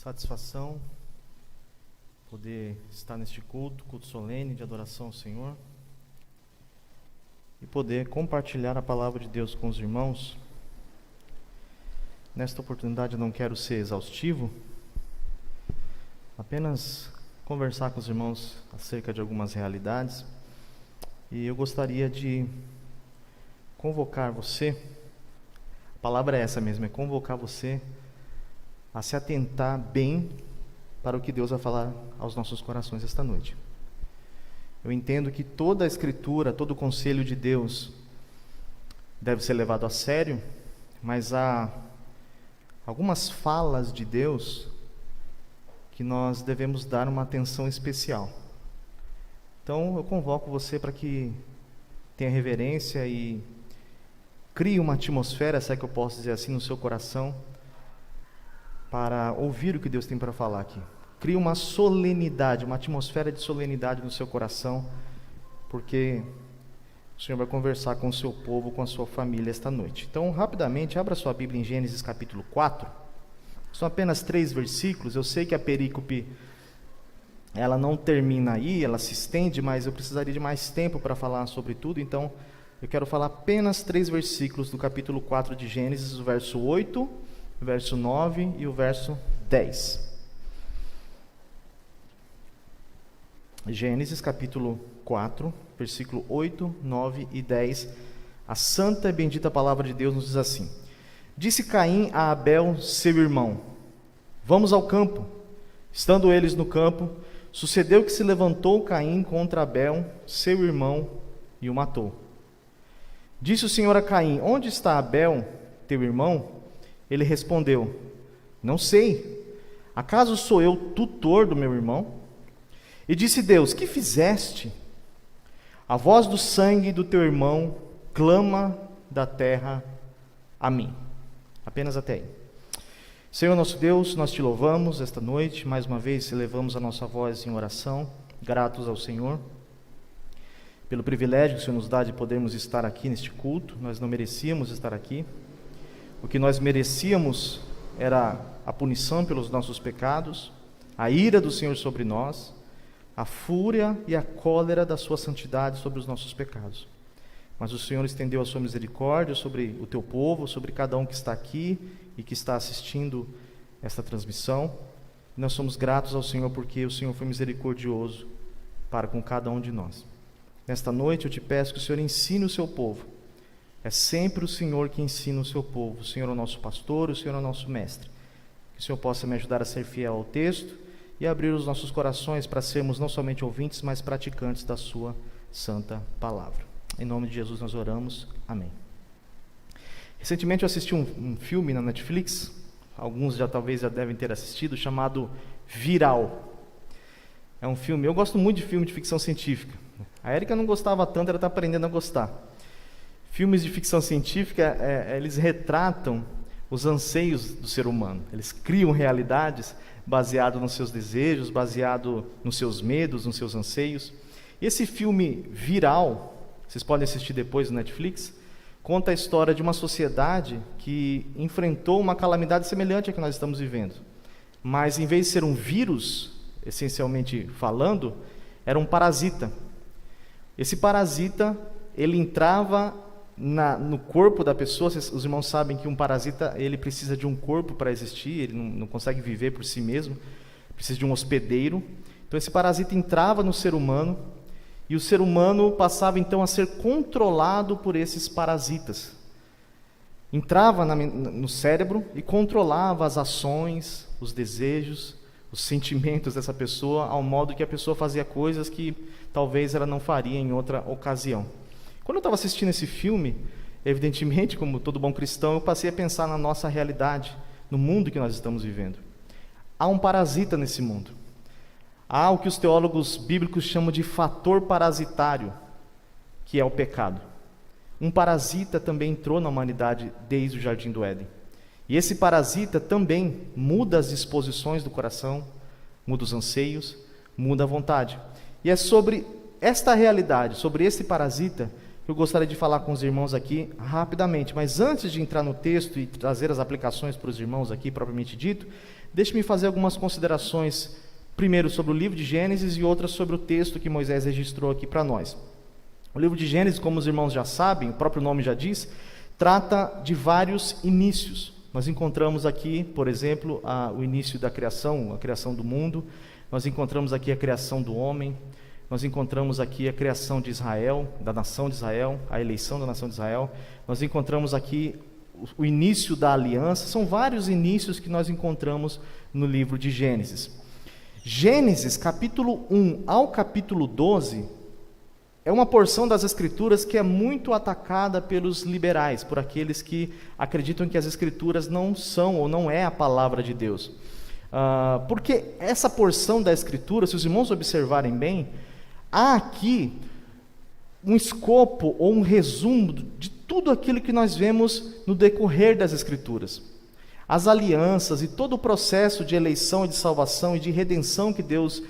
Satisfação poder estar neste culto solene de adoração ao Senhor e poder compartilhar a palavra de Deus com os irmãos. Nesta oportunidade eu não quero ser exaustivo, apenas conversar com os irmãos acerca de algumas realidades, e eu gostaria de convocar você, a palavra é essa mesmo, é convocar você a se atentar bem para o que Deus vai falar aos nossos corações esta noite. Eu entendo que toda a Escritura, todo o conselho de Deus deve ser levado a sério, mas há algumas falas de Deus que nós devemos dar uma atenção especial. Então eu convoco você para que tenha reverência e crie uma atmosfera, se é que eu posso dizer assim, no seu coração, para ouvir o que Deus tem para falar aqui. Crie uma solenidade, uma atmosfera de solenidade no seu coração, porque o Senhor vai conversar com o seu povo, com a sua família esta noite. Então, rapidamente, abra sua Bíblia em Gênesis capítulo 4. São apenas 3 versículos. Eu sei que a perícope, ela não termina aí, ela se estende, mas eu precisaria de mais tempo para falar sobre tudo. Então, eu quero falar apenas 3 versículos do capítulo 4 de Gênesis, o verso 8, o verso 9 e o verso 10. Gênesis capítulo 4, versículo 8, 9 e 10. A santa e bendita palavra de Deus nos diz assim: Disse Caim a Abel, seu irmão: Vamos ao campo. Estando eles no campo, sucedeu que se levantou Caim contra Abel, seu irmão, e o matou. Disse o Senhor a Caim: Onde está Abel, teu irmão? Ele respondeu: Não sei. Acaso sou eu tutor do meu irmão? E disse Deus: Que fizeste? A voz do sangue do teu irmão clama da terra a mim. Apenas até aí. Senhor nosso Deus, nós te louvamos esta noite. Mais uma vez elevamos a nossa voz em oração, gratos ao Senhor pelo privilégio que o Senhor nos dá de podermos estar aqui neste culto. Nós não merecíamos estar aqui. O que nós merecíamos era a punição pelos nossos pecados, a ira do Senhor sobre nós, a fúria e a cólera da sua santidade sobre os nossos pecados. Mas o Senhor estendeu a sua misericórdia sobre o teu povo, sobre cada um que está aqui e que está assistindo esta transmissão. E nós somos gratos ao Senhor porque o Senhor foi misericordioso para com cada um de nós. Nesta noite eu te peço que o Senhor ensine o seu povo. É sempre o Senhor que ensina o seu povo. O Senhor é o nosso pastor, o Senhor é o nosso mestre. Que o Senhor possa me ajudar a ser fiel ao texto e abrir os nossos corações para sermos não somente ouvintes, mas praticantes da sua santa palavra. Em nome de Jesus nós oramos. Amém. Recentemente eu assisti um filme na Netflix, alguns talvez já devem ter assistido, chamado Viral. É um filme, eu gosto muito de filme de ficção científica. A Érica não gostava tanto, ela está aprendendo a gostar. Filmes de ficção científica, eles retratam os anseios do ser humano. Eles criam realidades baseado nos seus desejos, baseado nos seus medos, nos seus anseios. E esse filme Viral, vocês podem assistir depois no Netflix, conta a história de uma sociedade que enfrentou uma calamidade semelhante à que nós estamos vivendo. Mas em vez de ser um vírus, essencialmente falando, era um parasita. Esse parasita, ele entrava no corpo da pessoa. Os irmãos sabem que um parasita, ele precisa de um corpo para existir, ele não consegue viver por si mesmo, precisa de um hospedeiro. Então esse parasita entrava no ser humano, e o ser humano passava então a ser controlado por esses parasitas. Entrava no cérebro e controlava as ações, os desejos, os sentimentos dessa pessoa, ao modo que a pessoa fazia coisas que talvez ela não faria em outra ocasião. Quando eu estava assistindo esse filme, evidentemente, como todo bom cristão, eu passei a pensar na nossa realidade, no mundo que nós estamos vivendo. Há um parasita nesse mundo. Há o que os teólogos bíblicos chamam de fator parasitário, que é o pecado. Um parasita também entrou na humanidade desde o Jardim do Éden. E esse parasita também muda as disposições do coração, muda os anseios, muda a vontade. E é sobre esta realidade, sobre esse parasita, que eu gostaria de falar com os irmãos aqui rapidamente. Mas antes de entrar no texto e trazer as aplicações para os irmãos aqui, propriamente dito, deixe-me fazer algumas considerações, primeiro sobre o livro de Gênesis e outras sobre o texto que Moisés registrou aqui para nós. O livro de Gênesis, como os irmãos já sabem, o próprio nome já diz, trata de vários inícios. Nós encontramos aqui, por exemplo, o início da criação, a criação do mundo. Nós encontramos aqui a criação do homem. Nós encontramos aqui a criação de Israel, da nação de Israel, a eleição da nação de Israel. Nós encontramos aqui o início da aliança. São vários inícios que nós encontramos no livro de Gênesis. Gênesis, capítulo 1 ao capítulo 12, é uma porção das Escrituras que é muito atacada pelos liberais, por aqueles que acreditam que as Escrituras não são ou não é a palavra de Deus. Porque essa porção da Escritura, se os irmãos observarem bem, há aqui um escopo ou um resumo de tudo aquilo que nós vemos no decorrer das Escrituras. As alianças e todo o processo de eleição e de salvação e de redenção que Deus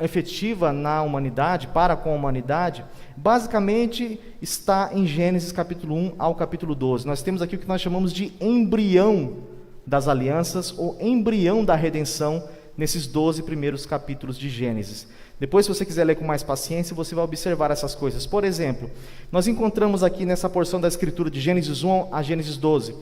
efetiva na humanidade, para com a humanidade, basicamente está em Gênesis capítulo 1 ao capítulo 12. Nós temos aqui o que nós chamamos de embrião das alianças ou embrião da redenção nesses 12 primeiros capítulos de Gênesis. Depois, se você quiser ler com mais paciência, você vai observar essas coisas. Por exemplo, nós encontramos aqui nessa porção da Escritura de Gênesis 1 a Gênesis 12,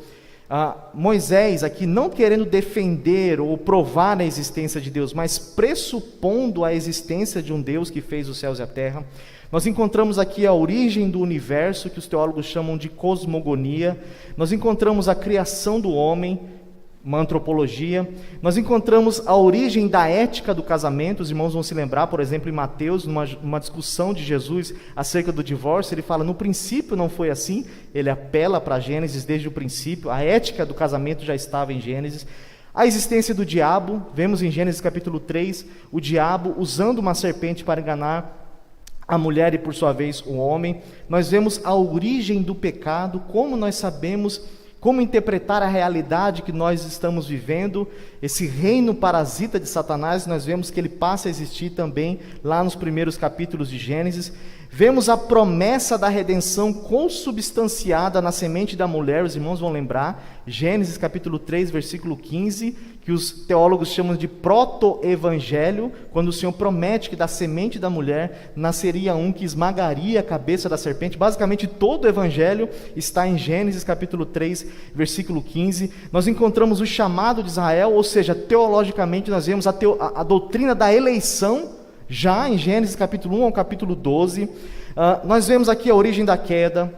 Moisés aqui não querendo defender ou provar a existência de Deus, mas pressupondo a existência de um Deus que fez os céus e a terra. Nós encontramos aqui a origem do universo, que os teólogos chamam de cosmogonia. Nós encontramos a criação do homem, uma antropologia. Nós encontramos a origem da ética do casamento. Os irmãos vão se lembrar, por exemplo, em Mateus, numa discussão de Jesus acerca do divórcio, ele fala, no princípio não foi assim. Ele apela para Gênesis desde o princípio. A ética do casamento já estava em Gênesis. A existência do diabo, vemos em Gênesis capítulo 3, o diabo usando uma serpente para enganar a mulher e por sua vez o homem. Nós vemos a origem do pecado, como nós sabemos como interpretar a realidade que nós estamos vivendo, esse reino parasita de Satanás. Nós vemos que ele passa a existir também lá nos primeiros capítulos de Gênesis. Vemos a promessa da redenção consubstanciada na semente da mulher. Os irmãos vão lembrar, Gênesis capítulo 3, versículo 15, que os teólogos chamam de proto-evangelho, quando o Senhor promete que da semente da mulher nasceria um que esmagaria a cabeça da serpente. Basicamente todo o evangelho está em Gênesis capítulo 3, versículo 15. Nós encontramos o chamado de Israel, ou seja, teologicamente nós vemos a doutrina da eleição, já em Gênesis capítulo 1 ao capítulo 12, nós vemos aqui a origem da queda,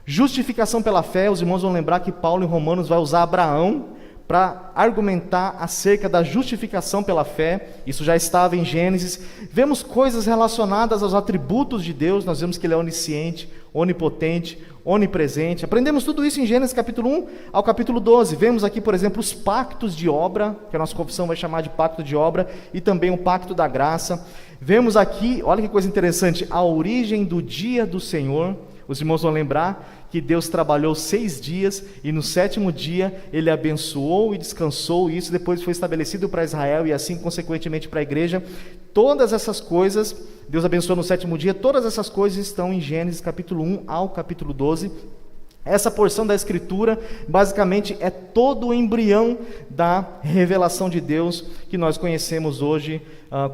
justificação pela fé. Os irmãos vão lembrar que Paulo em Romanos vai usar Abraão para argumentar acerca da justificação pela fé. Isso já estava em Gênesis. Vemos coisas relacionadas aos atributos de Deus. Nós vemos que ele é onisciente, onipotente, onipresente. Aprendemos tudo isso em Gênesis capítulo 1 ao capítulo 12. Vemos aqui, por exemplo, os pactos de obra, que a nossa confissão vai chamar de pacto de obra, e também o pacto da graça. Vemos aqui, olha que coisa interessante, a origem do dia do Senhor. Os irmãos vão lembrar que Deus trabalhou 6 dias e no 7º dia Ele abençoou e descansou, e isso depois foi estabelecido para Israel e assim consequentemente para a igreja. Todas essas coisas, Deus abençoou no 7º dia, todas essas coisas estão em Gênesis capítulo 1 ao capítulo 12. Essa porção da Escritura, basicamente, é todo o embrião da revelação de Deus que nós conhecemos hoje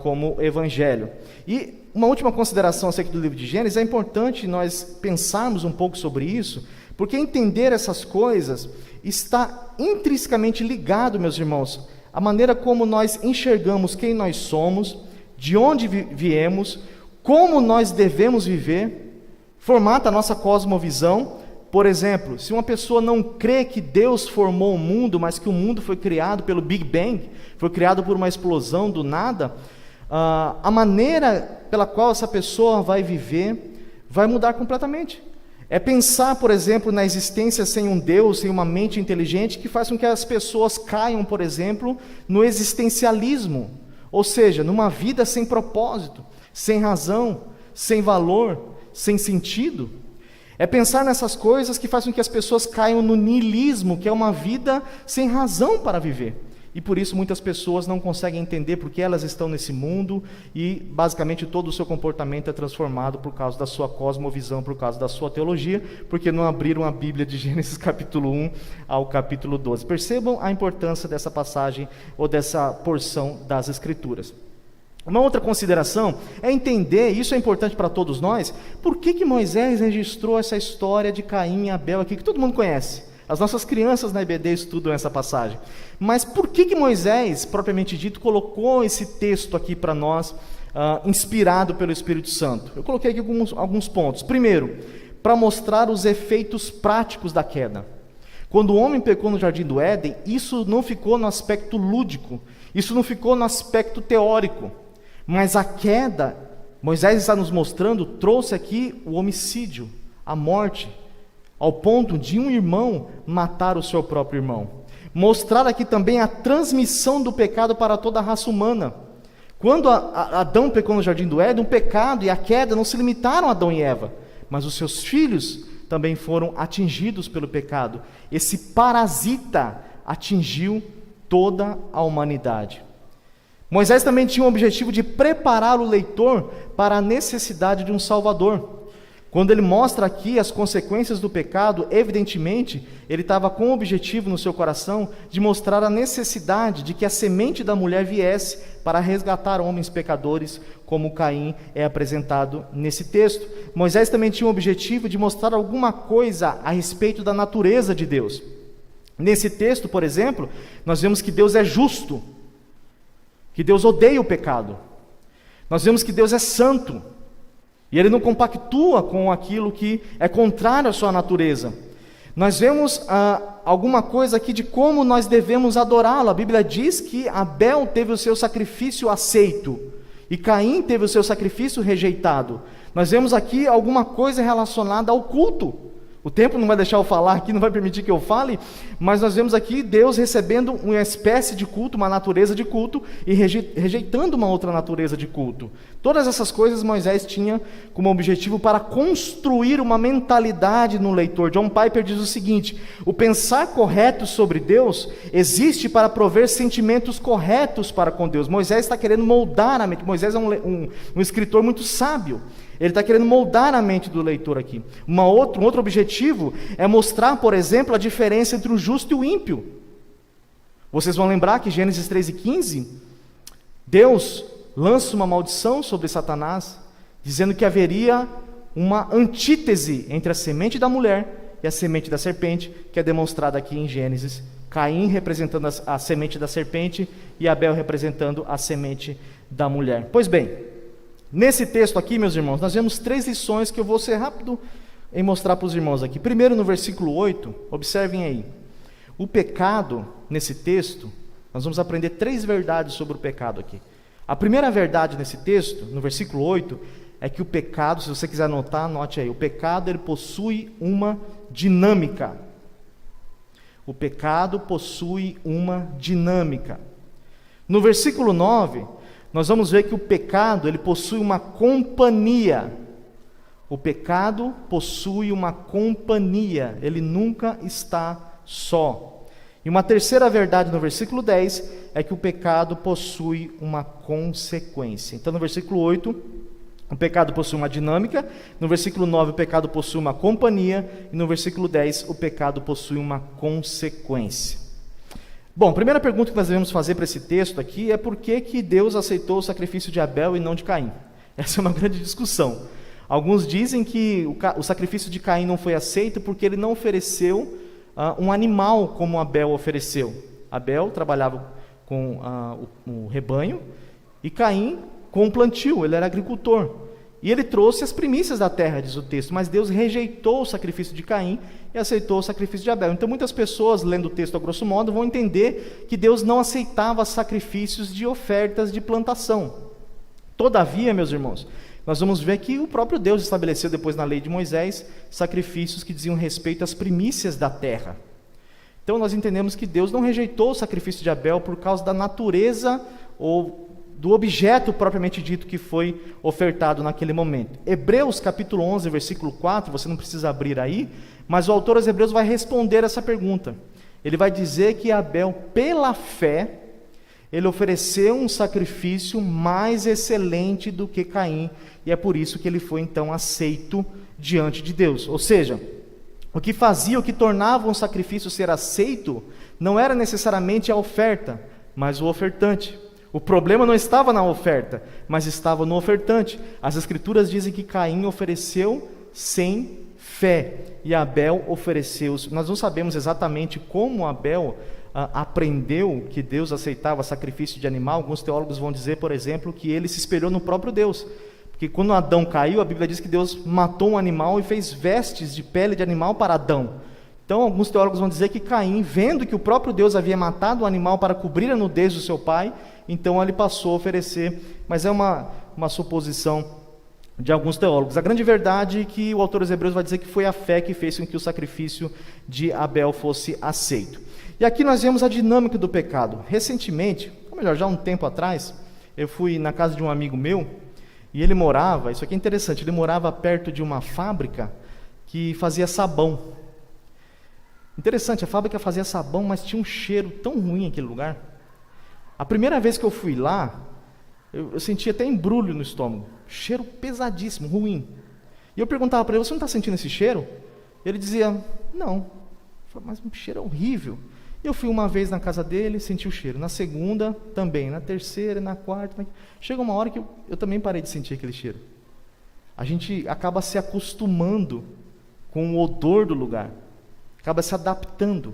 como Evangelho. E uma última consideração acerca do livro de Gênesis, é importante nós pensarmos um pouco sobre isso, porque entender essas coisas está intrinsecamente ligado, meus irmãos, à maneira como nós enxergamos quem nós somos, de onde viemos, como nós devemos viver, formata a nossa cosmovisão. Por exemplo, se uma pessoa não crê que Deus formou o mundo, mas que o mundo foi criado pelo Big Bang, foi criado por uma explosão do nada, a maneira pela qual essa pessoa vai viver vai mudar completamente. É pensar, por exemplo, na existência sem um Deus, sem uma mente inteligente, que faz com que as pessoas caiam, por exemplo, no existencialismo, ou seja, numa vida sem propósito, sem razão, sem valor, sem sentido. É pensar nessas coisas que faz com que as pessoas caiam no niilismo, que é uma vida sem razão para viver. e por isso muitas pessoas não conseguem entender porque elas estão nesse mundo e basicamente todo o seu comportamento é transformado por causa da sua cosmovisão, por causa da sua teologia, porque não abriram a Bíblia de Gênesis capítulo 1 ao capítulo 12. Percebam a importância dessa passagem ou dessa porção das Escrituras. Uma outra consideração é entender, e isso é importante para todos nós, por que Moisés registrou essa história de Caim e Abel aqui, que todo mundo conhece. As nossas crianças na EBD estudam essa passagem. Mas por que Moisés, propriamente dito, colocou esse texto aqui para nós, inspirado pelo Espírito Santo? Eu coloquei aqui alguns pontos. Primeiro, para mostrar os efeitos práticos da queda. Quando o homem pecou no Jardim do Éden, isso não ficou no aspecto lúdico, isso não ficou no aspecto teórico. Mas a queda, Moisés está nos mostrando, trouxe aqui o homicídio, a morte, ao ponto de um irmão matar o seu próprio irmão. Mostrar aqui também a transmissão do pecado para toda a raça humana. Quando Adão pecou no Jardim do Éden, o pecado e a queda não se limitaram a Adão e Eva, mas os seus filhos também foram atingidos pelo pecado. Esse parasita atingiu toda a humanidade. Moisés também tinha o objetivo de preparar o leitor para a necessidade de um Salvador. Quando ele mostra aqui as consequências do pecado, evidentemente, ele estava com o objetivo no seu coração de mostrar a necessidade de que a semente da mulher viesse para resgatar homens pecadores, como Caim é apresentado nesse texto. Moisés também tinha o objetivo de mostrar alguma coisa a respeito da natureza de Deus. Nesse texto, por exemplo, nós vemos que Deus é justo, que Deus odeia o pecado. Nós vemos que Deus é santo, e Ele não compactua com aquilo que é contrário à sua natureza. Nós vemos alguma coisa aqui de como nós devemos adorá-lo. A Bíblia diz que Abel teve o seu sacrifício aceito, e Caim teve o seu sacrifício rejeitado. Nós vemos aqui alguma coisa relacionada ao culto. O tempo não vai deixar eu falar aqui, não vai permitir que eu fale, mas nós vemos aqui Deus recebendo uma espécie de culto, uma natureza de culto, e rejeitando uma outra natureza de culto. Todas essas coisas Moisés tinha como objetivo para construir uma mentalidade no leitor. John Piper diz o seguinte: o pensar correto sobre Deus existe para prover sentimentos corretos para com Deus. Moisés está querendo moldar a mente. Moisés é um escritor muito sábio. Ele está querendo moldar a mente do leitor aqui. Um outro objetivo é mostrar, por exemplo, a diferença entre o justo e o ímpio. Vocês vão lembrar que Gênesis 13:15, Deus lança uma maldição sobre Satanás, dizendo que haveria uma antítese entre a semente da mulher e a semente da serpente, que é demonstrada aqui em Gênesis. Caim representando a semente da serpente e Abel representando a semente da mulher. Pois bem, nesse texto aqui, meus irmãos, nós vemos 3 lições que eu vou ser rápido em mostrar para os irmãos aqui. Primeiro, no versículo 8, observem aí. O pecado, nesse texto, nós vamos aprender 3 verdades sobre o pecado aqui. A primeira verdade nesse texto, no versículo 8, é que o pecado, se você quiser anotar, anote aí. O pecado, ele possui uma dinâmica. O pecado possui uma dinâmica. No versículo 9, nós vamos ver que o pecado, ele possui uma companhia. O pecado possui uma companhia, ele nunca está só. E uma terceira verdade no versículo 10 é que o pecado possui uma consequência. Então, no versículo 8, o pecado possui uma dinâmica, no versículo 9, o pecado possui uma companhia, e no versículo 10, o pecado possui uma consequência. Bom, a primeira pergunta que nós devemos fazer para esse texto aqui é por que Deus aceitou o sacrifício de Abel e não de Caim? Essa é uma grande discussão. Alguns dizem que o sacrifício de Caim não foi aceito porque ele não ofereceu um animal como Abel ofereceu. Abel trabalhava com o rebanho e Caim com o plantio, ele era agricultor. E ele trouxe as primícias da terra, diz o texto, mas Deus rejeitou o sacrifício de Caim e aceitou o sacrifício de Abel. Então muitas pessoas, lendo o texto a grosso modo, vão entender que Deus não aceitava sacrifícios de ofertas de plantação. Todavia, meus irmãos, nós vamos ver que o próprio Deus estabeleceu depois na lei de Moisés sacrifícios que diziam respeito às primícias da terra. Então nós entendemos que Deus não rejeitou o sacrifício de Abel por causa da natureza ou do objeto propriamente dito que foi ofertado naquele momento. Hebreus capítulo 11, versículo 4, você não precisa abrir aí, mas o autor aos Hebreus vai responder essa pergunta. Ele vai dizer que Abel, pela fé, Ele ofereceu um sacrifício mais excelente do que Caim, e é por isso que ele foi então aceito diante de Deus. Ou seja, o que tornava um sacrifício ser aceito, não era necessariamente a oferta, mas o ofertante. O problema não estava na oferta, mas estava no ofertante. As Escrituras dizem que Caim ofereceu sem fé, e Abel ofereceu. Nós não sabemos exatamente como Abel aprendeu que Deus aceitava sacrifício de animal. Alguns teólogos vão dizer, por exemplo, que ele se espelhou no próprio Deus, porque quando Adão caiu, a Bíblia diz que Deus matou um animal e fez vestes de pele de animal para Adão. Então alguns teólogos vão dizer que Caim, vendo que o próprio Deus havia matado o animal para cobrir a nudez do seu pai, então ele passou a oferecer, mas é uma suposição de alguns teólogos. A grande verdade é que o autor dos Hebreus vai dizer que foi a fé que fez com que o sacrifício de Abel fosse aceito. E aqui nós vemos a dinâmica do pecado. Recentemente, ou melhor, já há um tempo atrás, eu fui na casa de um amigo meu, e ele morava, isso aqui é interessante, ele morava perto de uma fábrica que fazia sabão. Interessante, a fábrica fazia sabão, mas tinha um cheiro tão ruim aquele lugar. A primeira vez que eu fui lá, eu senti até embrulho no estômago, cheiro pesadíssimo, ruim. E eu perguntava para ele, você não está sentindo esse cheiro? Ele dizia, não. Eu falei, mas o cheiro é horrível. Eu fui uma vez na casa dele, senti o cheiro. Na segunda, também. Na terceira, na quarta. Chega uma hora que eu também parei de sentir aquele cheiro. A gente acaba se acostumando com o odor do lugar. Acaba se adaptando.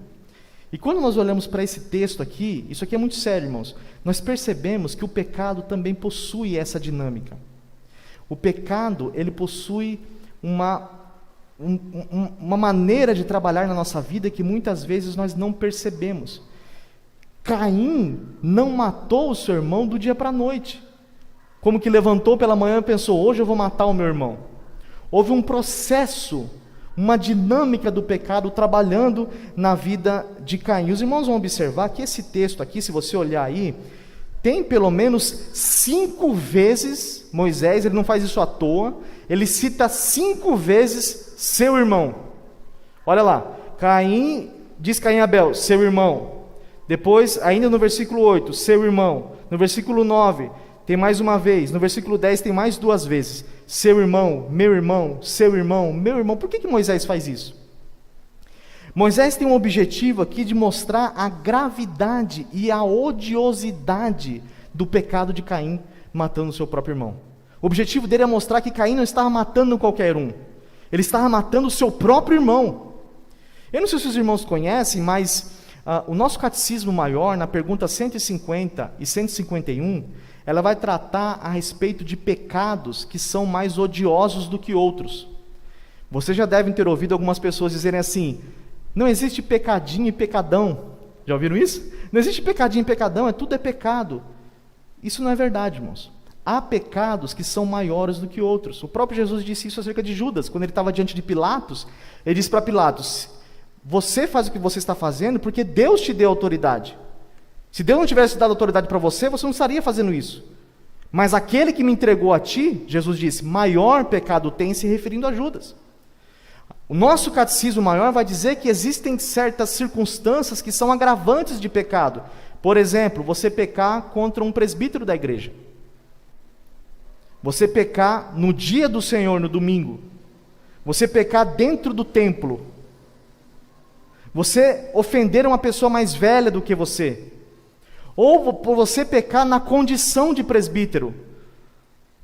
E quando nós olhamos para esse texto aqui, isso aqui é muito sério, irmãos. Nós percebemos que o pecado também possui essa dinâmica. O pecado, ele possui uma maneira de trabalhar na nossa vida que muitas vezes nós não percebemos. Caim não matou o seu irmão do dia para a noite, como que levantou pela manhã e pensou, hoje eu vou matar o meu irmão. Houve um processo, uma dinâmica do pecado trabalhando na vida de Caim. Os irmãos vão observar que esse texto aqui, se você olhar aí, tem pelo menos 5 vezes, Moisés, ele não faz isso à toa, ele cita 5 vezes seu irmão. Olha lá, diz Caim a Abel, seu irmão. Depois, ainda no versículo 8, seu irmão. No versículo 9, tem mais uma vez. No versículo 10 tem mais 2 vezes. Seu irmão, seu irmão, meu irmão. Por que Moisés faz isso? Moisés tem um objetivo aqui de mostrar a gravidade e a odiosidade do pecado de Caim matando o seu próprio irmão. O objetivo dele é mostrar que Caim não estava matando qualquer um. Ele estava matando o seu próprio irmão. Eu não sei se os irmãos conhecem, mas o nosso catecismo maior, na pergunta 150 e 151, ela vai tratar a respeito de pecados que são mais odiosos do que outros. Vocês já devem ter ouvido algumas pessoas dizerem assim, não existe pecadinho e pecadão. Já ouviram isso? Não existe pecadinho e pecadão, tudo é pecado. Isso não é verdade, irmãos. Há pecados que são maiores do que outros. O próprio Jesus disse isso acerca de Judas, quando ele estava diante de Pilatos, ele disse para Pilatos, você faz o que você está fazendo porque Deus te deu autoridade. Se Deus não tivesse dado autoridade para você, você não estaria fazendo isso. Mas aquele que me entregou a ti, Jesus disse, maior pecado tem, se referindo a Judas. O nosso catecismo maior vai dizer que existem certas circunstâncias que são agravantes de pecado. Por exemplo, você pecar contra um presbítero da igreja. Você pecar no dia do Senhor, no domingo. Você pecar dentro do templo. Você ofender uma pessoa mais velha do que você. Ou por você pecar na condição de presbítero.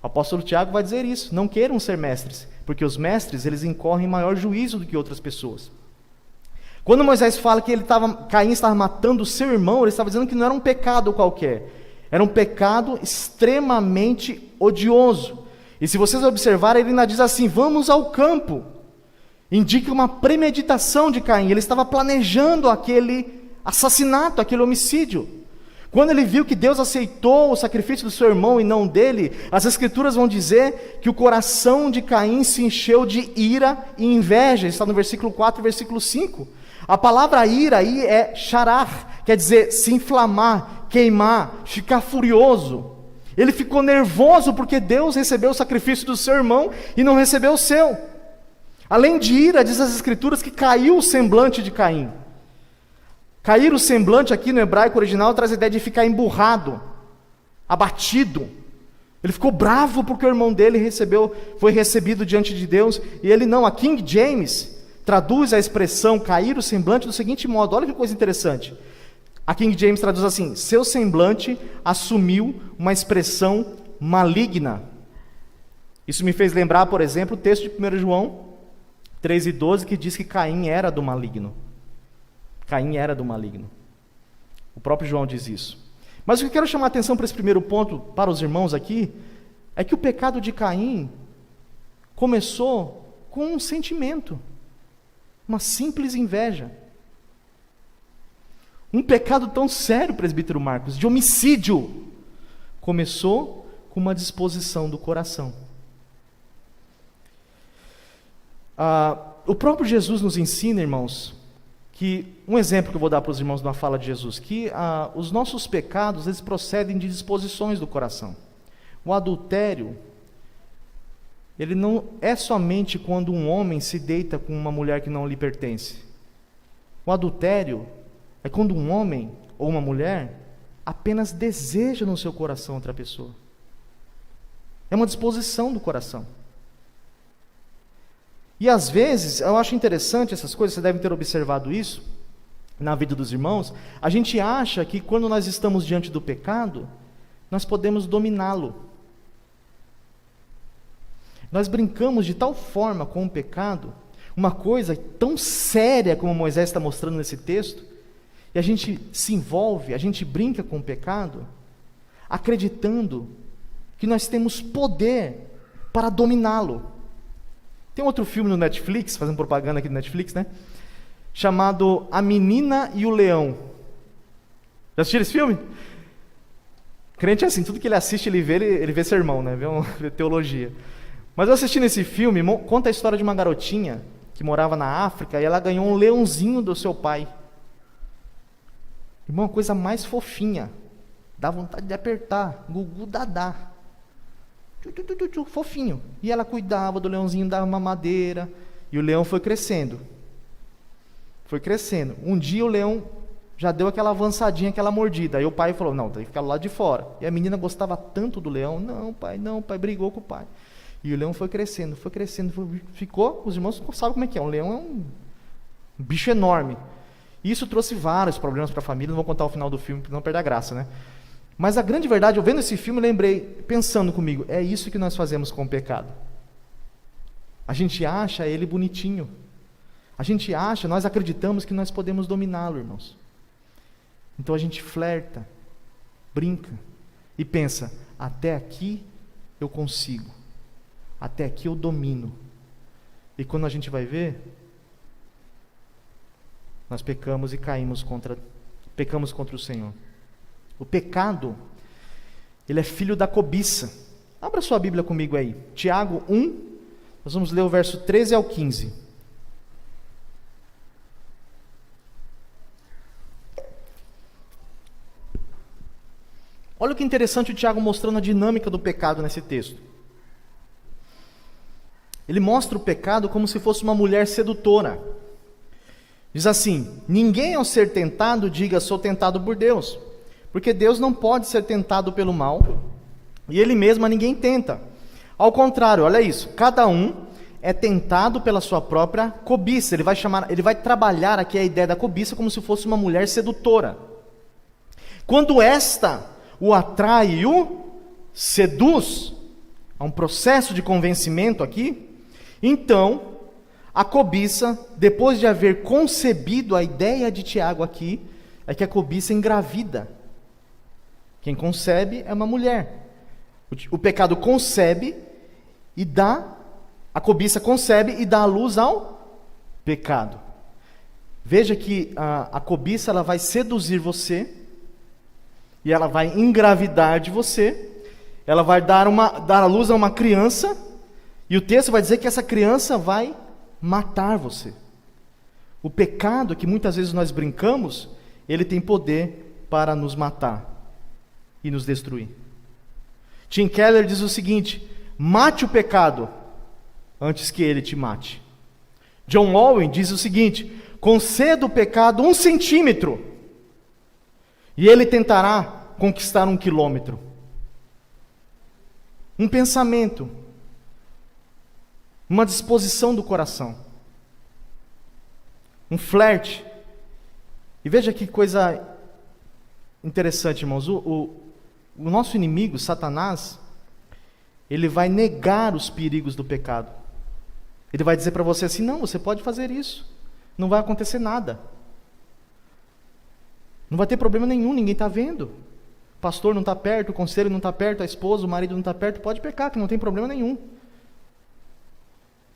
O apóstolo Tiago vai dizer isso, não queiram ser mestres, porque os mestres, eles incorrem maior juízo do que outras pessoas. Quando Moisés fala que Caim estava matando o seu irmão, ele estava dizendo que não era um pecado qualquer, era um pecado extremamente odioso. E se vocês observarem, ele ainda diz assim, vamos ao campo. Indica uma premeditação de Caim, ele estava planejando aquele assassinato, aquele homicídio. Quando ele viu que Deus aceitou o sacrifício do seu irmão e não dele, as Escrituras vão dizer que o coração de Caim se encheu de ira e inveja. Está no versículo 4 e versículo 5. A palavra ira aí é charar, quer dizer se inflamar, queimar, ficar furioso. Ele ficou nervoso porque Deus recebeu o sacrifício do seu irmão e não recebeu o seu. Além de ira, diz as Escrituras que caiu o semblante de Caim. Cair o semblante aqui no hebraico original traz a ideia de ficar emburrado, abatido. Ele ficou bravo porque o irmão dele foi recebido diante de Deus, e ele não. A King James traduz a expressão cair o semblante do seguinte modo, olha que coisa interessante. A King James traduz assim: seu semblante assumiu uma expressão maligna. Isso me fez lembrar, por exemplo, o texto de 1 João 3:12, que diz que Caim era do maligno. Caim era do maligno. O próprio João diz isso. Mas o que eu quero chamar a atenção para esse primeiro ponto, para os irmãos aqui, é que o pecado de Caim começou com um sentimento, uma simples inveja. Um pecado tão sério, presbítero Marcos, de homicídio, começou com uma disposição do coração. O próprio Jesus nos ensina, irmãos, que um exemplo que eu vou dar para os irmãos numa fala de Jesus, que os nossos pecados, eles procedem de disposições do coração. O adultério, ele não é somente quando um homem se deita com uma mulher que não lhe pertence. O adultério é quando um homem ou uma mulher apenas deseja no seu coração outra pessoa. É uma disposição do coração. E às vezes, eu acho interessante essas coisas, você deve ter observado isso na vida dos irmãos, a gente acha que quando nós estamos diante do pecado, nós podemos dominá-lo. Nós brincamos de tal forma com o pecado, uma coisa tão séria como Moisés está mostrando nesse texto, e a gente se envolve, a gente brinca com o pecado, acreditando que nós temos poder para dominá-lo. Tem outro filme no Netflix, fazendo propaganda aqui do Netflix, né? Chamado A Menina e o Leão. Já assistiram esse filme? Crente é assim, tudo que ele assiste, ele vê sermão, né? Vê teologia. Mas eu assistindo esse filme, conta a história de uma garotinha que morava na África e ela ganhou um leãozinho do seu pai. Irmão, a coisa mais fofinha. Dá vontade de apertar. Gugu Dadá. Fofinho. E ela cuidava do leãozinho, dava mamadeira. E o leão foi crescendo. Foi crescendo. Um dia o leão já deu aquela avançadinha, aquela mordida. Aí o pai falou, não, tem que ficar lá de fora. E a menina gostava tanto do leão. Não, pai, brigou com o pai. E o leão foi crescendo, ficou, os irmãos sabem como é que é. Um leão é um bicho enorme. E isso trouxe vários problemas para a família. Não vou contar o final do filme para não perder a graça, né? Mas a grande verdade, eu vendo esse filme, lembrei, pensando comigo, é isso que nós fazemos com o pecado. A gente acha ele bonitinho. Nós acreditamos que nós podemos dominá-lo, irmãos. Então a gente flerta, brinca e pensa, até aqui eu consigo. Até aqui eu domino. E quando a gente vai ver, nós pecamos e pecamos contra o Senhor. O pecado, ele é filho da cobiça. Abra sua Bíblia comigo aí. Tiago 1, nós vamos ler o verso 13 ao 15. Olha que interessante o Tiago mostrando a dinâmica do pecado nesse texto. Ele mostra o pecado como se fosse uma mulher sedutora. Diz assim, ninguém ao ser tentado diga, sou tentado por Deus. Porque Deus não pode ser tentado pelo mal, e Ele mesmo a ninguém tenta. Ao contrário, olha isso, cada um é tentado pela sua própria cobiça. Ele vai trabalhar aqui a ideia da cobiça como se fosse uma mulher sedutora. Quando esta o atrai e o seduz, há um processo de convencimento aqui, então a cobiça, depois de haver concebido a ideia de Tiago aqui, é que a cobiça engravida. Quem concebe é uma mulher. O pecado concebe e a cobiça concebe e dá a luz ao pecado. Veja que a cobiça ela vai seduzir você e ela vai engravidar de você. Ela vai dar a luz a uma criança e o texto vai dizer que essa criança vai matar você. O pecado que muitas vezes nós brincamos, ele tem poder para nos matar e nos destruir. Tim Keller diz o seguinte, mate o pecado antes que ele te mate. John Owen diz o seguinte, conceda o pecado 1 centímetro E ele tentará conquistar 1 quilômetro. Um pensamento, uma disposição do coração, um flerte. E veja que coisa interessante, irmãos. O nosso inimigo, Satanás, ele vai negar os perigos do pecado. Ele vai dizer para você assim: não, você pode fazer isso, não vai acontecer nada, não vai ter problema nenhum, ninguém está vendo, o pastor não está perto, o conselheiro não está perto, a esposa, o marido não está perto, pode pecar, que não tem problema nenhum.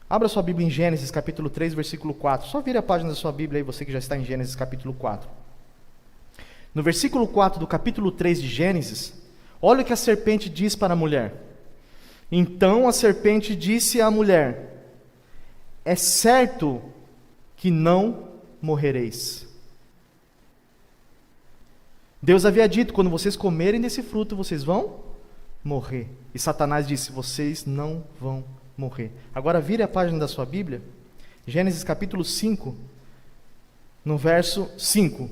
Abra sua Bíblia em Gênesis capítulo 3, versículo 4, só vire a página da sua Bíblia aí, você que já está em Gênesis capítulo 4. No versículo 4 do capítulo 3 de Gênesis, olha o que a serpente diz para a mulher. Então a serpente disse à mulher: é certo que não morrereis. Deus havia dito: quando vocês comerem desse fruto, vocês vão morrer. E Satanás disse: vocês não vão morrer. Agora vire a página da sua Bíblia, Gênesis capítulo 5, no verso 5.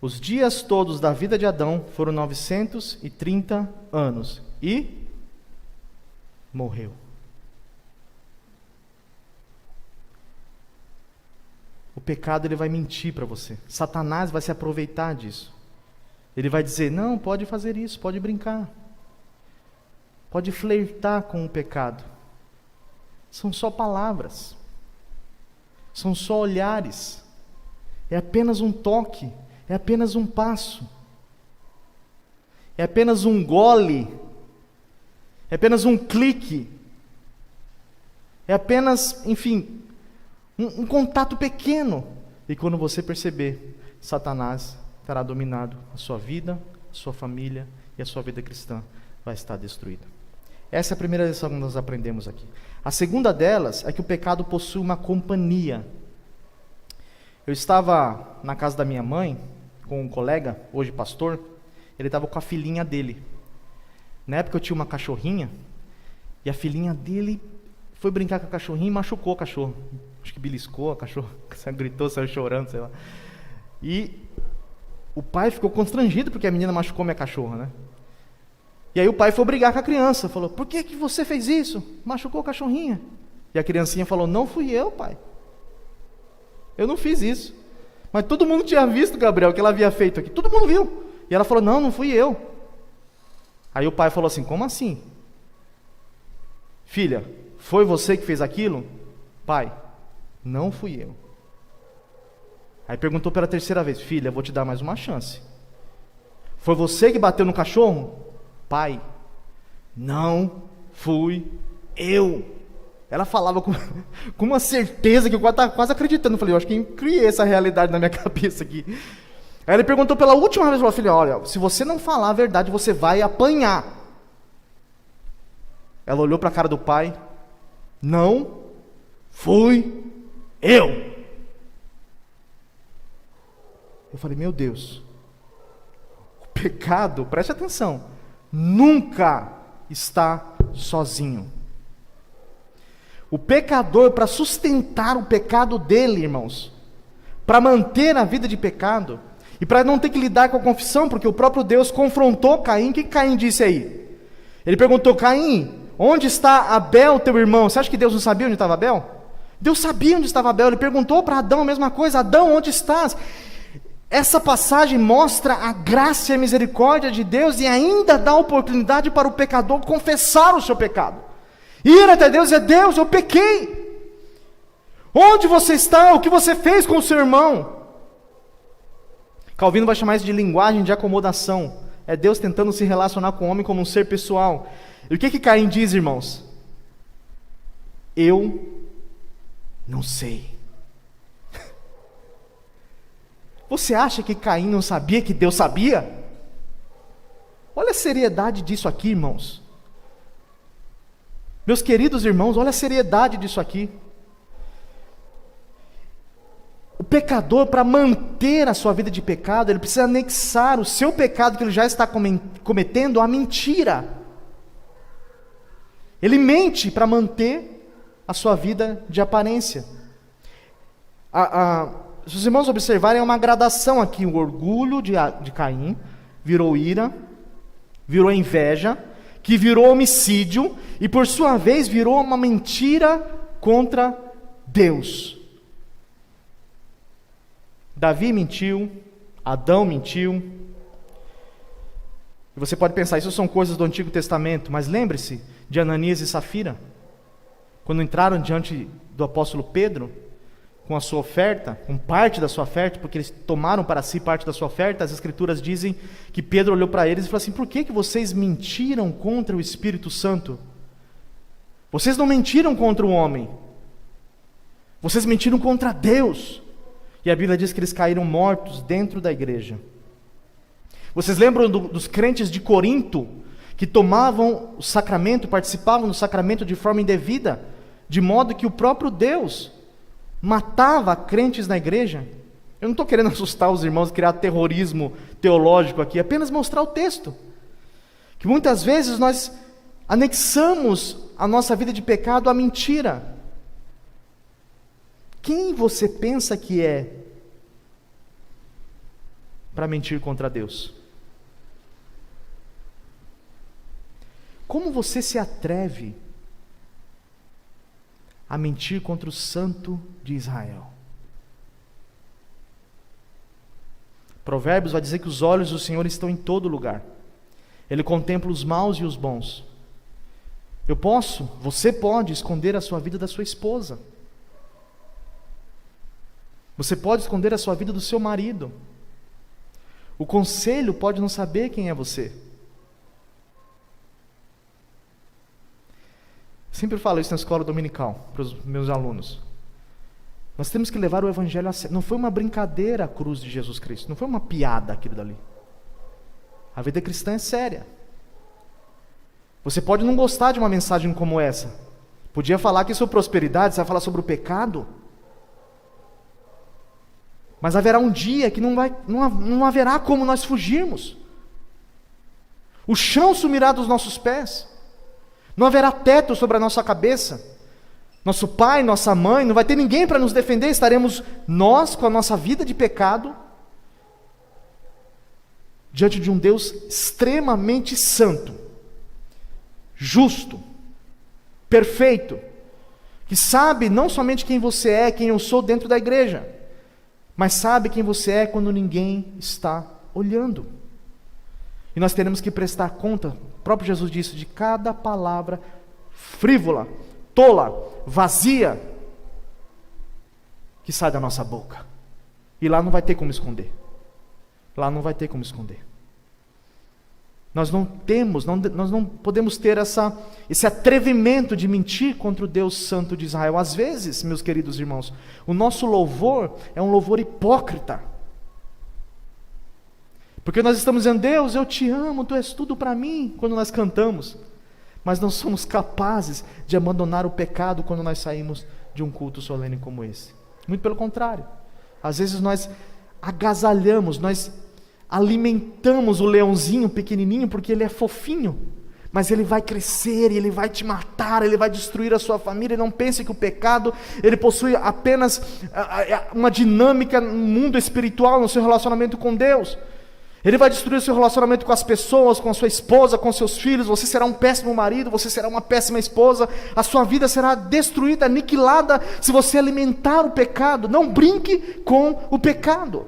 Os dias todos da vida de Adão foram 930 anos. E morreu. O pecado, ele vai mentir para você. Satanás vai se aproveitar disso. Ele vai dizer: não, pode fazer isso, pode brincar, pode flertar com o pecado. São só palavras, são só olhares, é apenas um toque, é apenas um passo, é apenas um gole, é apenas um clique, é apenas, enfim, um contato pequeno. E quando você perceber, Satanás terá dominado a sua vida, a sua família, e a sua vida cristã vai estar destruída. Essa é a primeira lição que nós aprendemos aqui. A segunda delas é que o pecado possui uma companhia. Eu estava na casa da minha mãe com um colega, hoje pastor. Ele estava com a filhinha dele. Na época eu tinha uma cachorrinha, e a filhinha dele foi brincar com a cachorrinha e machucou o cachorro. Acho que beliscou a cachorra, gritou, saiu chorando, sei lá. E o pai ficou constrangido porque a menina machucou minha cachorra, né? E aí o pai foi brigar com a criança, falou: por que você fez isso? Machucou a cachorrinha. E a criancinha falou: não fui eu, pai. Eu não fiz isso. Mas todo mundo tinha visto, Gabriel, o que ela havia feito aqui. Todo mundo viu. E ela falou: não fui eu. Aí o pai falou assim: como assim? Filha, foi você que fez aquilo? Pai, não fui eu. Aí perguntou pela terceira vez: filha, vou te dar mais uma chance. Foi você que bateu no cachorro? Pai, não fui eu. Ela falava com uma certeza que eu estava quase acreditando. Eu falei: eu acho que criei essa realidade na minha cabeça aqui. Aí ele perguntou pela última vez, falou: filha, olha, se você não falar a verdade, você vai apanhar. Ela olhou para a cara do pai: não fui eu. Eu falei: meu Deus, o pecado, preste atenção, nunca está sozinho. O pecador, para sustentar o pecado dele, irmãos, para manter a vida de pecado, e para não ter que lidar com a confissão, porque o próprio Deus confrontou Caim. O que Caim disse aí? Ele perguntou: Caim, onde está Abel, teu irmão? Você acha que Deus não sabia onde estava Abel? Deus sabia onde estava Abel. Ele perguntou para Adão a mesma coisa: Adão, onde estás? Essa passagem mostra a graça e a misericórdia de Deus, e ainda dá oportunidade para o pecador confessar o seu pecado, ir até Deus e dizer: Deus, eu pequei. Onde você está? O que você fez com o seu irmão? Calvino vai chamar isso de linguagem de acomodação. É Deus tentando se relacionar com o homem como um ser pessoal. E o que Caim diz, irmãos? Eu não sei. Você acha que Caim não sabia que Deus sabia? Olha a seriedade disso aqui, irmãos. Meus queridos irmãos, olha a seriedade disso aqui. O pecador, para manter a sua vida de pecado, ele precisa anexar o seu pecado que ele já está cometendo à mentira. Ele mente para manter a sua vida de aparência. Se os irmãos observarem, é uma gradação aqui. O orgulho de Caim virou ira, virou inveja, que virou homicídio, e por sua vez virou uma mentira contra Deus. Davi mentiu, Adão mentiu. E você pode pensar, isso são coisas do Antigo Testamento, mas lembre-se de Ananias e Safira, quando entraram diante do apóstolo Pedro, com a sua oferta, com parte da sua oferta, porque eles tomaram para si parte da sua oferta. As Escrituras dizem que Pedro olhou para eles e falou assim: por que vocês mentiram contra o Espírito Santo? Vocês não mentiram contra o homem, vocês mentiram contra Deus. E a Bíblia diz que eles caíram mortos dentro da igreja. Vocês lembram dos crentes de Corinto, que tomavam o sacramento, participavam do sacramento de forma indevida, de modo que o próprio Deus matava crentes na igreja? Eu não estou querendo assustar os irmãos, criar terrorismo teológico aqui, apenas mostrar o texto. Que muitas vezes nós anexamos a nossa vida de pecado à mentira. Quem você pensa que é para mentir contra Deus? Como você se atreve a mentir contra o Santo de Israel? Provérbios vai dizer que os olhos do Senhor estão em todo lugar. Ele contempla os maus e os bons. Você pode esconder a sua vida da sua esposa. Você pode esconder a sua vida do seu marido. O conselho pode não saber quem é você. Sempre falo isso na escola dominical para os meus alunos. Nós temos que levar o evangelho a sério. Não foi uma brincadeira a cruz de Jesus Cristo, não foi uma piada aquilo dali. A vida cristã é séria. Você pode não gostar de uma mensagem como essa. Podia falar aqui sobre prosperidade, você vai falar sobre o pecado. Mas haverá um dia que não haverá como nós fugirmos. O chão sumirá dos nossos pés. Não haverá teto sobre a nossa cabeça. Nosso pai, nossa mãe, não vai ter ninguém para nos defender. Estaremos nós com a nossa vida de pecado diante de um Deus extremamente santo, justo, perfeito, que sabe não somente quem você é, quem eu sou dentro da igreja, mas sabe quem você é quando ninguém está olhando. E nós teremos que prestar conta, o próprio Jesus disse, de cada palavra frívola, tola, vazia, que sai da nossa boca. E lá não vai ter como esconder. Lá não vai ter como esconder. Nós não podemos ter esse atrevimento de mentir contra o Deus Santo de Israel. Às vezes, meus queridos irmãos, o nosso louvor é um louvor hipócrita. Porque nós estamos dizendo: Deus, eu te amo, tu és tudo para mim, quando nós cantamos. Mas não somos capazes de abandonar o pecado quando nós saímos de um culto solene como esse. Muito pelo contrário. Às vezes nós agasalhamos, nós alimentamos o leãozinho pequenininho porque ele é fofinho, mas ele vai crescer e ele vai te matar, ele vai destruir a sua família. Não pense que o pecado ele possui apenas uma dinâmica no mundo espiritual, no seu relacionamento com Deus. Ele vai destruir o seu relacionamento com as pessoas, com a sua esposa, com seus filhos. Você será um péssimo marido, você será uma péssima esposa. A sua vida será destruída, aniquilada, se você alimentar o pecado. Não brinque com o pecado.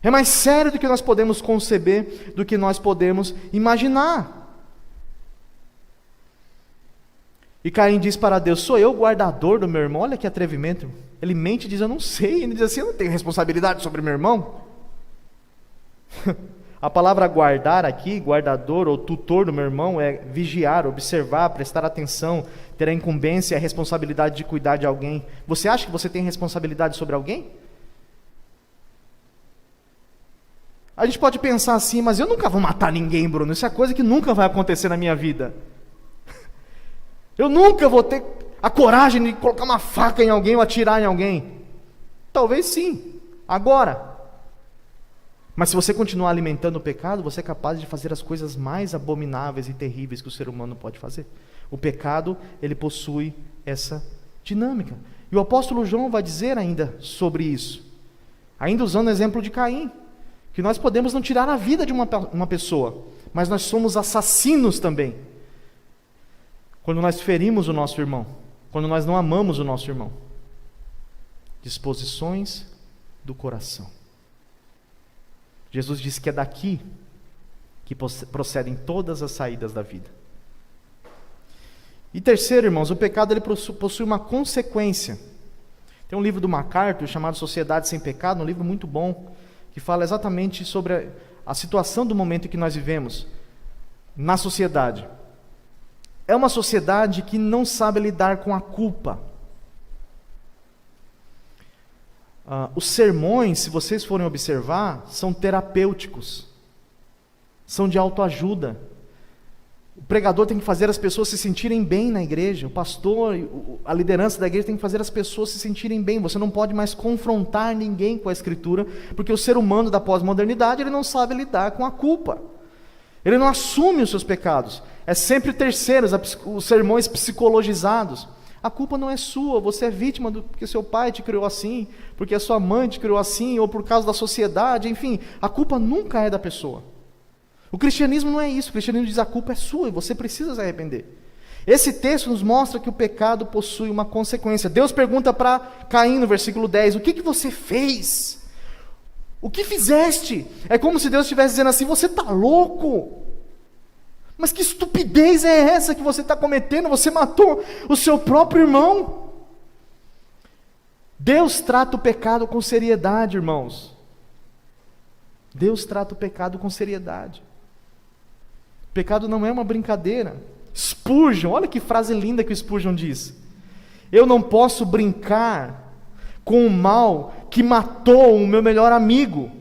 É mais sério do que nós podemos conceber, do que nós podemos imaginar. E Caim diz para Deus: sou eu o guardador do meu irmão? Olha que atrevimento. Ele mente e diz: eu não sei. Ele diz assim: eu não tenho responsabilidade sobre meu irmão. A palavra guardar aqui, guardador ou tutor do meu irmão, é vigiar, observar, prestar atenção, ter a incumbência, a responsabilidade de cuidar de alguém. Você acha que você tem responsabilidade sobre alguém? A gente pode pensar assim: mas eu nunca vou matar ninguém, Bruno, isso é coisa que nunca vai acontecer na minha vida. Eu nunca vou ter a coragem de colocar uma faca em alguém ou atirar em alguém. Talvez sim, agora. Mas se você continuar alimentando o pecado, você é capaz de fazer as coisas mais abomináveis e terríveis que o ser humano pode fazer. O pecado, ele possui essa dinâmica. E o apóstolo João vai dizer ainda sobre isso, ainda usando o exemplo de Caim, que nós podemos não tirar a vida de uma pessoa, mas nós somos assassinos também, quando nós ferimos o nosso irmão, quando nós não amamos o nosso irmão. Disposições do coração. Jesus disse que é daqui que procedem todas as saídas da vida. E terceiro, irmãos, o pecado ele possui uma consequência. Tem um livro do MacArthur chamado Sociedade Sem Pecado, um livro muito bom, que fala exatamente sobre a situação do momento em que nós vivemos na sociedade. É uma sociedade que não sabe lidar com a culpa. Os sermões, se vocês forem observar, são terapêuticos, são de autoajuda. O pregador tem que fazer as pessoas se sentirem bem na igreja, o pastor, a liderança da igreja tem que fazer as pessoas se sentirem bem. Você não pode mais confrontar ninguém com a Escritura, porque o ser humano da pós-modernidade, ele não sabe lidar com a culpa. Ele não assume os seus pecados. É sempre terceiros, os sermões psicologizados. A culpa não é sua, você é vítima porque seu pai te criou assim, porque a sua mãe te criou assim, ou por causa da sociedade, enfim. A culpa nunca é da pessoa. O cristianismo não é isso, o cristianismo diz a culpa é sua e você precisa se arrepender. Esse texto nos mostra que o pecado possui uma consequência. Deus pergunta para Caim no versículo 10, o que você fez? O que fizeste? É como se Deus estivesse dizendo assim, você está louco? Mas que estupidez é essa que você está cometendo? Você matou o seu próprio irmão. Deus trata o pecado com seriedade, irmãos. Deus trata o pecado com seriedade. O pecado não é uma brincadeira. Spurgeon, olha que frase linda que o Spurgeon diz. Eu não posso brincar com o mal que matou o meu melhor amigo.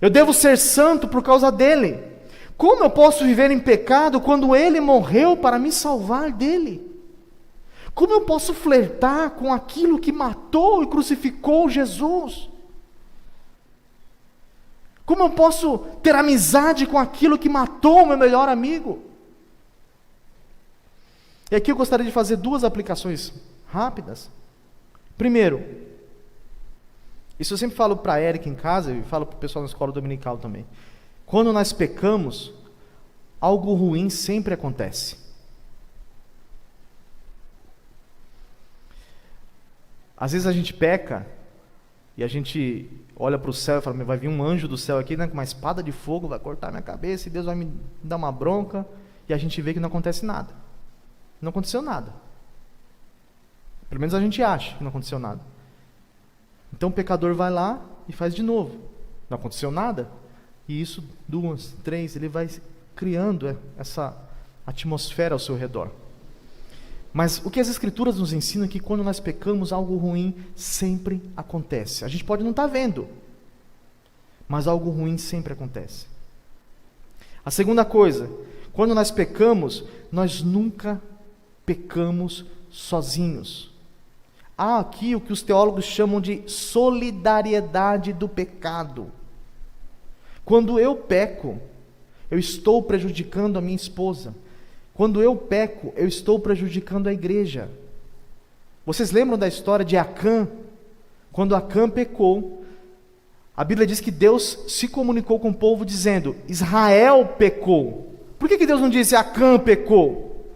Eu devo ser santo por causa dele. Como eu posso viver em pecado quando ele morreu para me salvar dele? Como eu posso flertar com aquilo que matou e crucificou Jesus? Como eu posso ter amizade com aquilo que matou o meu melhor amigo? E aqui eu gostaria de fazer duas aplicações rápidas. Primeiro, isso eu sempre falo para a Erika em casa e falo para o pessoal na escola dominical também. Quando nós pecamos, algo ruim sempre acontece. Às vezes a gente peca e a gente olha para o céu e fala, vai vir um anjo do céu aqui, né, com uma espada de fogo, vai cortar minha cabeça e Deus vai me dar uma bronca, e a gente vê que não acontece nada. Não aconteceu nada. Pelo menos a gente acha que não aconteceu nada. Então o pecador vai lá e faz de novo. Não aconteceu nada. E isso, 2, 3, ele vai criando essa atmosfera ao seu redor. Mas o que as Escrituras nos ensinam é que quando nós pecamos, algo ruim sempre acontece. A gente pode não estar vendo, mas algo ruim sempre acontece. A segunda coisa, quando nós pecamos, nós nunca pecamos sozinhos. Há aqui o que os teólogos chamam de solidariedade do pecado. Quando eu peco, eu estou prejudicando a minha esposa. Quando eu peco, eu estou prejudicando a igreja. Vocês lembram da história de Acã? Quando Acã pecou, a Bíblia diz que Deus se comunicou com o povo dizendo, Israel pecou. Por que Deus não disse Acã pecou?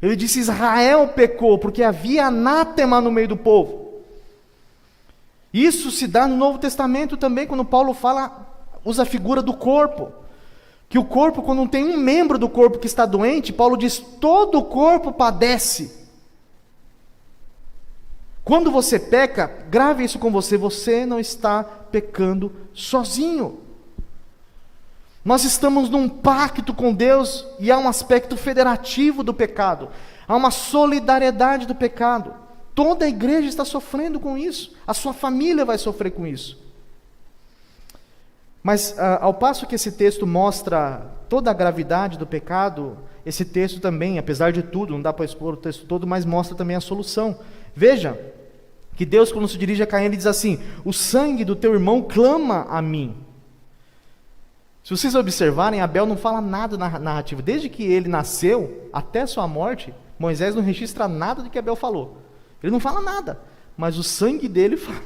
Ele disse Israel pecou, porque havia anátema no meio do povo. Isso se dá no Novo Testamento também, quando Paulo usa a figura do corpo. Que o corpo, quando não tem um membro do corpo que está doente, Paulo diz, todo o corpo padece. Quando você peca, grave isso com você, você não está pecando sozinho. Nós estamos num pacto com Deus e há um aspecto federativo do pecado. Há uma solidariedade do pecado. Toda a igreja está sofrendo com isso. A sua família vai sofrer com isso. Mas ao passo que esse texto mostra toda a gravidade do pecado, esse texto também, apesar de tudo, não dá para expor o texto todo, mas mostra também a solução. Veja que Deus, quando se dirige a Caim, ele diz assim, o sangue do teu irmão clama a mim. Se vocês observarem, Abel não fala nada na narrativa. Desde que ele nasceu, até sua morte, Moisés não registra nada do que Abel falou. Ele não fala nada, mas o sangue dele fala.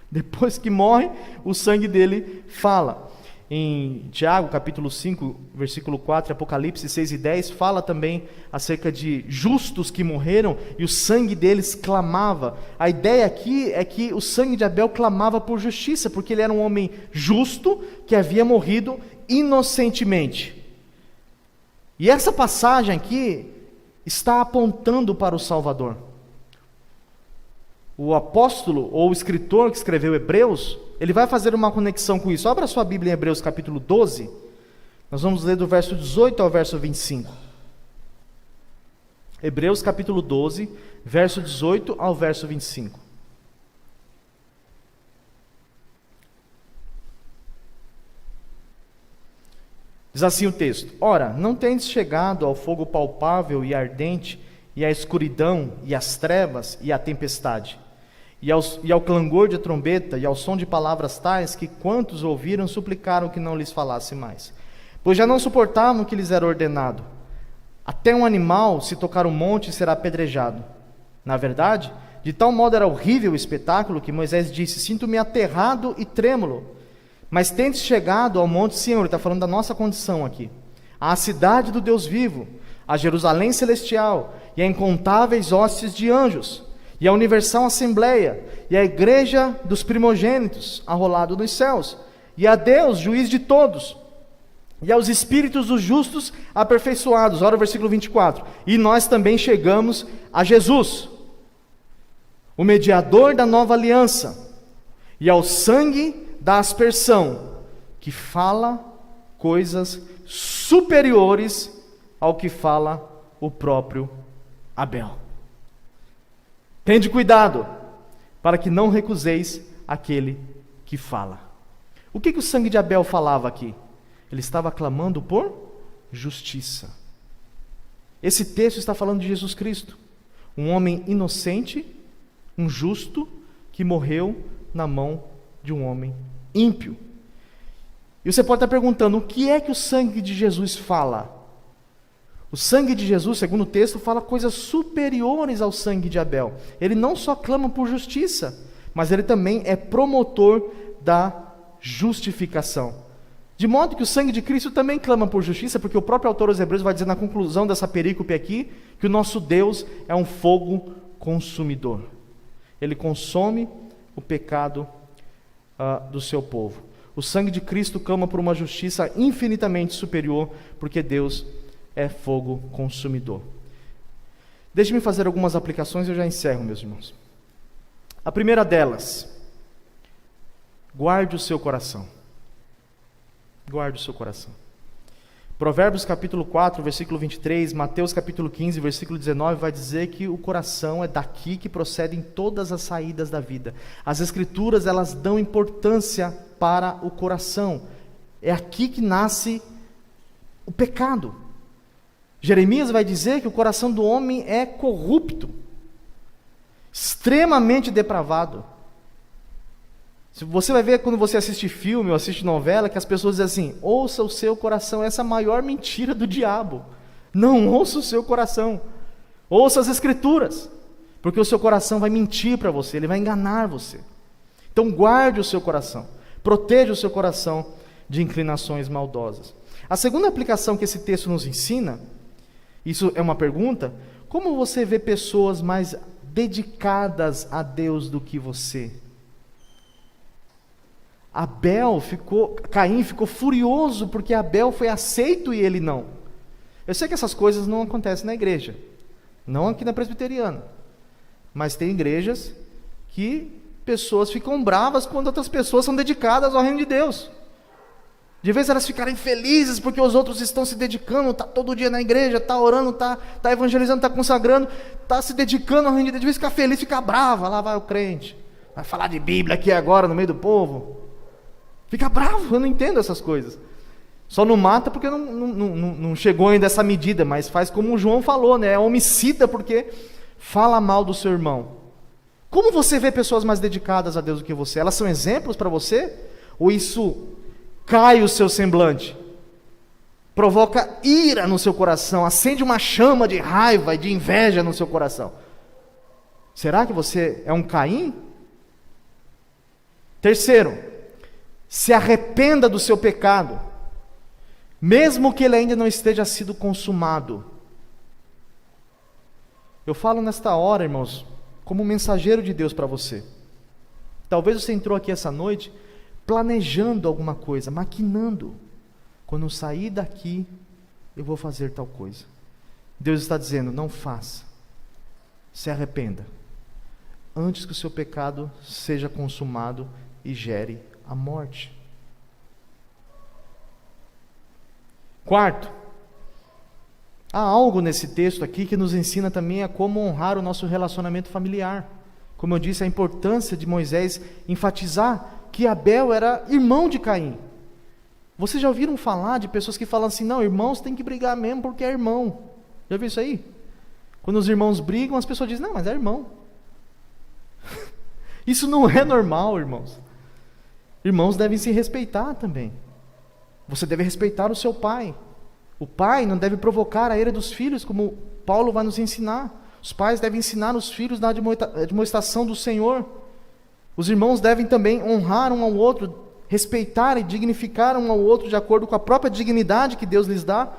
Depois que morre, o sangue dele fala. Em Tiago, capítulo 5, versículo 4, Apocalipse 6 e 10, fala também acerca de justos que morreram e o sangue deles clamava. A ideia aqui é que o sangue de Abel clamava por justiça, porque ele era um homem justo que havia morrido inocentemente. E essa passagem aqui está apontando para o Salvador. O apóstolo ou o escritor que escreveu Hebreus, ele vai fazer uma conexão com isso. Abra sua Bíblia em Hebreus capítulo 12, nós vamos ler do verso 18 ao verso 25. Hebreus capítulo 12, verso 18 ao verso 25. Diz assim o texto: Ora, não tendes chegado ao fogo palpável e ardente, e à escuridão, e às trevas, e à tempestade, e ao clangor de trombeta, e ao som de palavras tais, que quantos ouviram suplicaram que não lhes falasse mais. Pois já não suportavam o que lhes era ordenado. Até um animal, se tocar um monte, será apedrejado. Na verdade, de tal modo era horrível o espetáculo, que Moisés disse: Sinto-me aterrado e trêmulo. Mas tendes chegado ao monte Sião, ele está falando da nossa condição aqui, à cidade do Deus vivo, a Jerusalém celestial, e a incontáveis hostes de anjos, e a universal assembleia, e a igreja dos primogênitos, arrolado nos céus, e a Deus, juiz de todos, e aos espíritos dos justos aperfeiçoados. Olha o versículo 24. E nós também chegamos a Jesus, o mediador da nova aliança, e ao sangue da aspersão, que fala coisas superiores ao que fala o próprio Abel. Tende cuidado, para que não recuseis aquele que fala. O que o sangue de Abel falava aqui? Ele estava clamando por justiça. Esse texto está falando de Jesus Cristo, um homem inocente, um justo, que morreu na mão de um homem ímpio. E você pode estar perguntando, o que é que o sangue de Jesus fala? O sangue de Jesus, segundo o texto, fala coisas superiores ao sangue de Abel. Ele não só clama por justiça, mas ele também é promotor da justificação. De modo que o sangue de Cristo também clama por justiça, porque o próprio autor aos Hebreus vai dizer na conclusão dessa perícope aqui, que o nosso Deus é um fogo consumidor. Ele consome o pecado do seu povo. O sangue de Cristo clama por uma justiça infinitamente superior, porque Deus é fogo consumidor. Deixe-me fazer algumas aplicações e eu já encerro, meus irmãos. A primeira delas: guarde o seu coração. Guarde o seu coração. Provérbios capítulo 4, versículo 23, Mateus capítulo 15, versículo 19, vai dizer que o coração é daqui que procedem todas as saídas da vida. As Escrituras, elas dão importância para o coração. É aqui que nasce o pecado. Jeremias vai dizer que o coração do homem é corrupto, extremamente depravado. Você vai ver quando você assiste filme ou assiste novela, que as pessoas dizem assim: ouça o seu coração. Essa é a maior mentira do diabo. Não ouça o seu coração, ouça as Escrituras, porque o seu coração vai mentir para você, ele vai enganar você. Então guarde o seu coração, proteja o seu coração de inclinações maldosas. A segunda aplicação que esse texto nos ensina, isso é uma pergunta: como você vê pessoas mais dedicadas a Deus do que você? Caim ficou furioso porque Abel foi aceito e ele não. Eu sei que essas coisas não acontecem na igreja, não aqui na presbiteriana, mas tem igrejas que pessoas ficam bravas quando outras pessoas são dedicadas ao reino de Deus. De vez elas ficarem felizes porque os outros estão se dedicando, está todo dia na igreja, está orando, está evangelizando, está consagrando, está se dedicando ao reino de Deus. De vez ficar feliz, ficar brava, lá vai o crente, vai falar de Bíblia aqui agora no meio do povo. Fica bravo, eu não entendo essas coisas. Só não mata porque não chegou ainda essa medida, mas faz como o João falou, né? É homicida porque fala mal do seu irmão. Como você vê pessoas mais dedicadas a Deus do que você? Elas são exemplos para você? Ou isso cai o seu semblante? provoca ira no seu coração, acende uma chama de raiva e de inveja no seu coração. Será que você é um Caim? Terceiro, se arrependa do seu pecado, mesmo que ele ainda não esteja sido consumado. Eu falo nesta hora, irmãos, como mensageiro de Deus para você. Talvez você entrou aqui essa noite planejando alguma coisa, maquinando. Quando eu sair daqui, eu vou fazer tal coisa. Deus está dizendo, não faça. Se arrependa. Antes que o seu pecado seja consumado e gere a morte. Quarto, há algo nesse texto aqui que nos ensina também a como honrar o nosso relacionamento familiar. Como eu disse, a importância de Moisés enfatizar que Abel era irmão de Caim. Vocês já ouviram falar de pessoas que falam assim, não, irmãos tem que brigar mesmo porque é irmão. Já viu isso aí? Quando os irmãos brigam, as pessoas dizem, não, mas é irmão. Isso não é normal, irmãos. Irmãos devem se respeitar também. Você deve respeitar o seu pai. O pai não deve provocar a ira dos filhos, como Paulo vai nos ensinar. Os pais devem ensinar os filhos na admoestação do Senhor. Os irmãos devem também honrar um ao outro, respeitar e dignificar um ao outro de acordo com a própria dignidade que Deus lhes dá.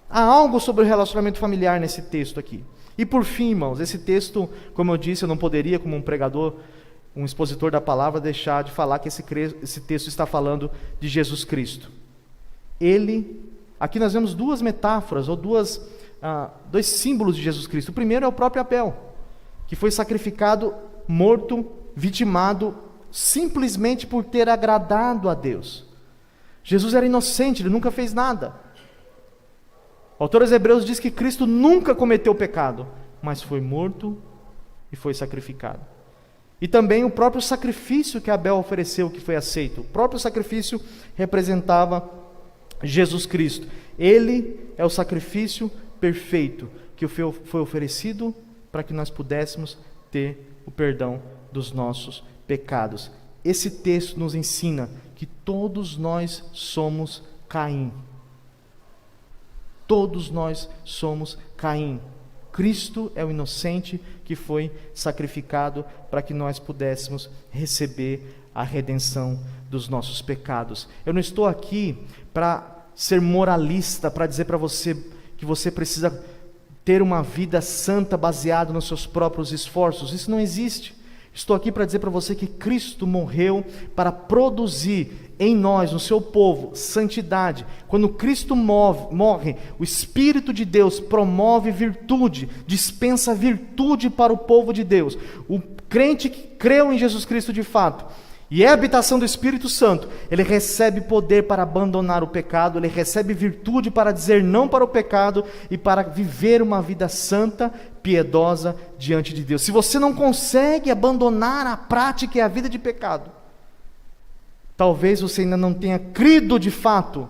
Há algo sobre o relacionamento familiar nesse texto aqui. E por fim, irmãos, esse texto, como eu disse, eu não poderia, como um pregador, um expositor da palavra, deixar de falar que esse texto está falando de Jesus Cristo. Aqui nós vemos duas metáforas, ou dois símbolos de Jesus Cristo. O primeiro é o próprio Abel, que foi sacrificado, morto, vitimado, simplesmente por ter agradado a Deus. Jesus era inocente, ele nunca fez nada. O autor aos Hebreus diz que Cristo nunca cometeu pecado, mas foi morto e foi sacrificado. E também o próprio sacrifício que Abel ofereceu, que foi aceito. O próprio sacrifício representava Jesus Cristo. Ele é o sacrifício perfeito que foi oferecido para que nós pudéssemos ter o perdão dos nossos pecados. Esse texto nos ensina que todos nós somos Caim. Todos nós somos Caim. Cristo é o inocente que foi sacrificado para que nós pudéssemos receber a redenção dos nossos pecados. Eu não estou aqui para ser moralista, para dizer para você que você precisa ter uma vida santa baseada nos seus próprios esforços. Isso não existe. Estou aqui para dizer para você que Cristo morreu para produzir em nós, no seu povo, santidade. Quando Cristo morre, o Espírito de Deus promove virtude, dispensa virtude para o povo de Deus. O crente que creu em Jesus Cristo de fato, e é a habitação do Espírito Santo, ele recebe poder para abandonar o pecado, ele recebe virtude para dizer não para o pecado e para viver uma vida santa, piedosa diante de Deus. Se você não consegue abandonar a prática e a vida de pecado, talvez você ainda não tenha crido de fato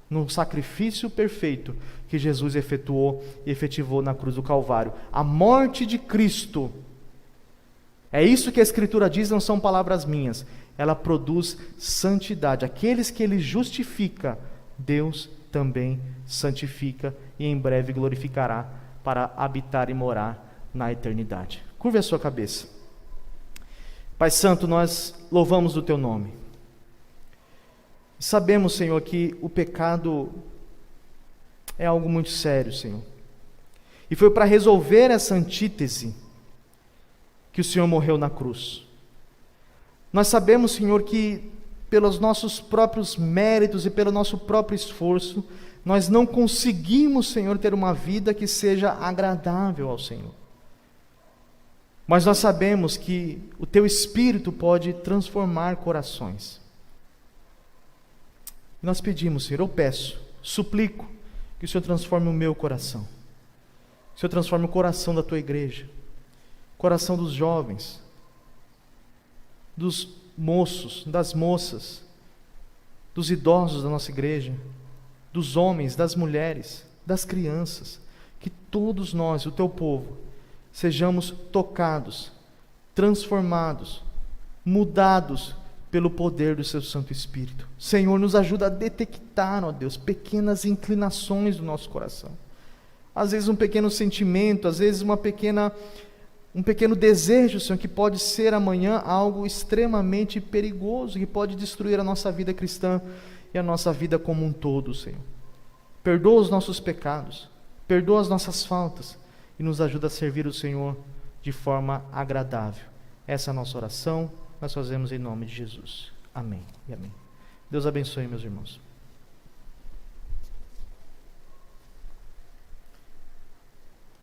no sacrifício perfeito que Jesus efetuou e efetivou na cruz do Calvário. A morte de Cristo, é isso que a Escritura diz, não são palavras minhas. Ela produz santidade. Aqueles que Ele justifica, Deus também santifica e em breve glorificará para habitar e morar na eternidade. Curve a sua cabeça. Pai Santo, nós louvamos o Teu nome. Sabemos, Senhor, que o pecado é algo muito sério, Senhor. E foi para resolver essa antítese que o Senhor morreu na cruz. Nós sabemos, Senhor, que pelos nossos próprios méritos e pelo nosso próprio esforço, nós não conseguimos, Senhor, ter uma vida que seja agradável ao Senhor. Mas nós sabemos que o Teu Espírito pode transformar corações. Nós pedimos, Senhor, eu peço, suplico, que o Senhor transforme o meu coração. Que o Senhor transforme o coração da Tua igreja, o coração dos jovens, dos moços, das moças, dos idosos da nossa igreja, dos homens, das mulheres, das crianças, que todos nós, o Teu povo, sejamos tocados, transformados, mudados pelo poder do seu Santo Espírito. Senhor, nos ajuda a detectar, ó Deus, pequenas inclinações do nosso coração. Às vezes um pequeno sentimento, às vezes um pequeno desejo, Senhor, que pode ser amanhã algo extremamente perigoso, que pode destruir a nossa vida cristã e a nossa vida como um todo, Senhor. Perdoa os nossos pecados, perdoa as nossas faltas e nos ajuda a servir o Senhor de forma agradável. Essa é a nossa oração, nós fazemos em nome de Jesus. Amém e amém. Deus abençoe, meus irmãos.